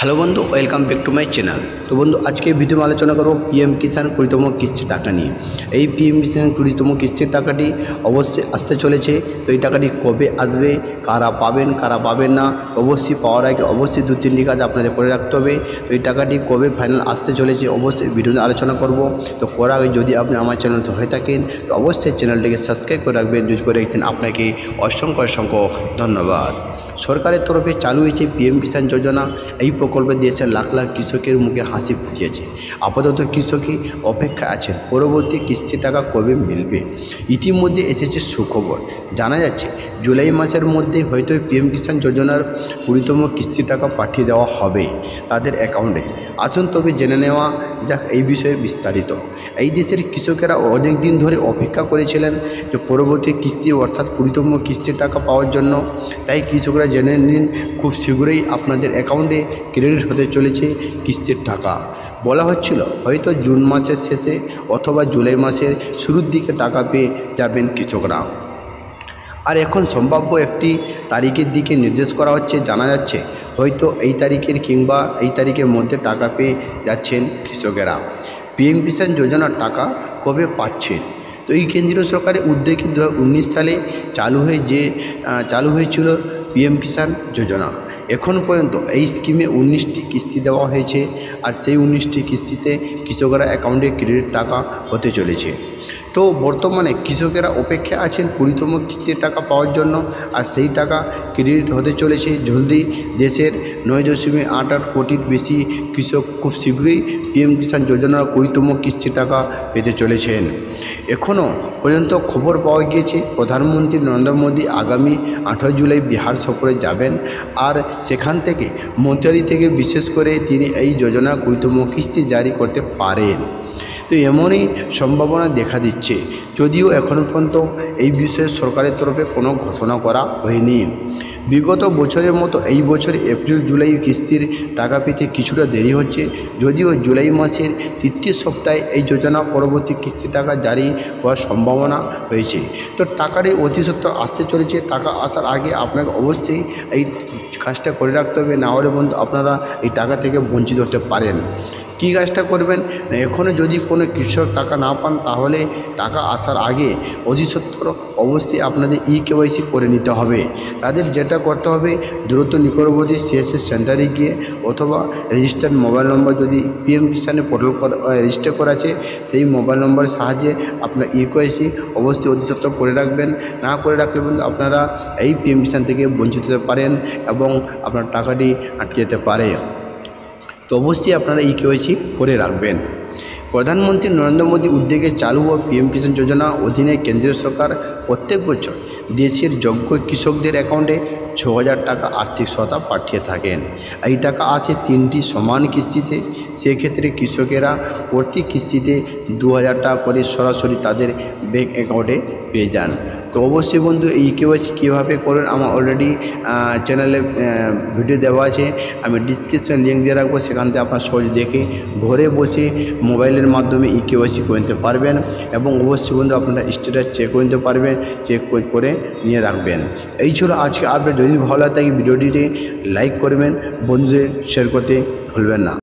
Hello বন্ধু, welcome back to my channel. তো বন্ধু, আজকে ভিডিও আলোচনা করব পিএম কিষাণ 20তম কিস্তির টাকা নিয়ে। এই পিএম কিষাণ 20তম কিস্তির টাকাটি অবশ্যই আসতে চলেছে। তো এই টাকাটি কবে আসবে, কারা পাবেন না, তো অবশ্যই পাওয়ার আগে অবশ্যই 2-3টি কাজ আপনাদের করে রাখতে হবে। তো এই টাকাটি কবে ফাইনাল আসতে চলেছে অবশ্যই ভিডিওতে আলোচনা করব। তো করার আগে যদি আপনি আমার চ্যানেল তো হয়ে থাকেন তো অবশ্যই চ্যানেলটিকে সাবস্ক্রাইব করে রাখবেন। যদি করে রাখছেন আপনাকে অসংখ্য ধন্যবাদ। সরকারের তরফে চালু হয়েছে পিএম কিষাণ যোজনা। এই প্রকল্পে দেশের লাখ লাখ কৃষকের মুখে হাসি ফুটিয়েছে। আপাতত কৃষকই অপেক্ষায় আছেন পরবর্তী কিস্তির টাকা কবে মিলবে। ইতিমধ্যে এসেছে সুখবর। জানা যাচ্ছে জুলাই মাসের মধ্যে হয়তো পিএম কিষাণ যোজনার 20তম কিস্তির টাকা পাঠিয়ে দেওয়া হবে তাদের অ্যাকাউন্টে। আসুন তবে জেনে নেওয়া যাক এই বিষয়ে বিস্তারিত। এই দেশের কৃষকেরা অনেক দিন ধরে অপেক্ষা করেছিলেন যে পরবর্তী কিস্তি অর্থাৎ 20তম কিস্তির টাকা পাওয়ার জন্য। তাই কৃষকরা জেনে নিন খুব শীঘ্রই আপনাদের অ্যাকাউন্টে ক্রেডিট হতে চলেছে কিস্তির টাকা। বলা হচ্ছিল হয়তো জুন মাসের শেষে অথবা জুলাই মাসের শুরুর দিকে টাকা পেয়ে যাবেন কৃষকরা। আর এখন সম্ভাব্য একটি তারিখের দিকে নির্দেশ করা হচ্ছে। জানা যাচ্ছে হয়তো এই তারিখের কিংবা এই তারিখের মধ্যে টাকা পেয়ে যাচ্ছেন কৃষকেরা। পিএম কিষাণ যোজনার টাকা কবে পাচ্ছেন? তো এই কেন্দ্রীয় সরকারের উদ্যোগে 2019 সালে চালু হয়েছিল পিএম কিষাণ যোজনা। এখন পর্যন্ত এই স্কিমে 19টি কিস্তি দেওয়া হয়েছে। আর সেই 19টি কিস্তিতে কৃষকরা অ্যাকাউন্টে ক্রেডিট টাকা হতে চলেছে। তো বর্তমানে কৃষকেরা অপেক্ষায় আছেন 20তম কিস্তির টাকা পাওয়ার জন্য। আর সেই টাকা ক্রেডিট হতে চলেছে জলদি। দেশের 9.88 কোটির বেশি কৃষক খুব শীঘ্রই পিএম কিষাণ যোজনার 20তম কিস্তির টাকা পেতে চলেছেন। এখনও পর্যন্ত খবর পাওয়া গিয়েছে প্রধানমন্ত্রী নরেন্দ্র মোদী আগামী 18 জুলাই বিহার সফরে যাবেন। আর সেখান থেকে মন্ত্রী থেকে বিশেষ করে তিনি এই যোজনা 20তম কিস্তি জারি করতে পারেন। তো এমনই সম্ভাবনা দেখা দিচ্ছে, যদিও এখনও পর্যন্ত এই বিষয়ে সরকারের তরফে কোনো ঘোষণা করা হয়নি। বিগত বছরের মতো এই বছর এপ্রিল জুলাই কিস্তির টাকা পেতে কিছুটা দেরি হচ্ছে, যদিও জুলাই মাসের 3য় সপ্তাহে এই যোজনা পরবর্তী কিস্তির টাকা জারি হওয়ার সম্ভাবনা হয়েছে। তো টাকাটি অতি সত্ত্বর আসতে চলেছে। টাকা আসার আগে আপনাকে অবশ্যই এই কাজটা করে রাখতে হবে, না হলে বন্ধু আপনারা এই টাকা থেকে বঞ্চিত হতে পারেন। কী কাজটা করবেন? এখনও যদি কোনো কৃষক টাকা না পান তাহলে টাকা আসার আগে অধিসত্ত্বর অবশ্যই আপনাদের ইকেওয়াইসি করে নিতে হবে। তাদের যেটা করতে হবে দ্রুত নিকটবর্তী সিএসসি সেন্টারে গিয়ে অথবা রেজিস্টার্ড মোবাইল নম্বর যদি পিএম কিষাণে পোর্টাল রেজিস্টার করা আছে সেই মোবাইল নম্বরের সাহায্যে আপনার ইকেওয়াইসি অবশ্যই অধিসত্ত্বর করে রাখবেন। না করে রাখলে কিন্তু আপনারা এই পিএম কিষাণ থেকে বঞ্চিত হতে পারেন এবং আপনার টাকাটি আটকে যেতে পারে। তো অবশ্যই আপনারা ইকেওয়াইসি করে রাখবেন। প্রধানমন্ত্রী নরেন্দ্র মোদী উদ্যোগে চালু ও পিএম কিষাণ যোজনা অধীনে কেন্দ্রীয় সরকার প্রত্যেক বছর দেশের যোগ্য কৃষকদের অ্যাকাউন্টে 6,000 টাকা আর্থিক সহায়তা পাঠিয়ে থাকেন। এই টাকা আসে 3টি সমান কিস্তিতে। সেক্ষেত্রে কৃষকেরা প্রতি কিস্তিতে 2,000 টাকা করে সরাসরি তাদের ব্যাঙ্ক অ্যাকাউন্টে পেয়ে যান। তো অবশ্যই বন্ধু এই কেওয়াইসি কীভাবে করেন আমার অলরেডি চ্যানেলে ভিডিও দেওয়া আছে, আমি ডিসক্রিপশন লিঙ্ক দিয়ে রাখবো। সেখান থেকে আপনার সহজ দেখে ঘরে বসে মোবাইলের মাধ্যমে ইকেওয়াইসি করে নিতে পারবেন এবং অবশ্যই বন্ধু আপনারা স্ট্যাটাস চেক করে নিতে পারবেন, চেক করে নিয়ে রাখবেন। এই ছিল আজকে আপডেট। যদি ভালো লাগে থাকে ভিডিওটিতে লাইক করবেন, বন্ধুদের শেয়ার করতে ভুলবেন না।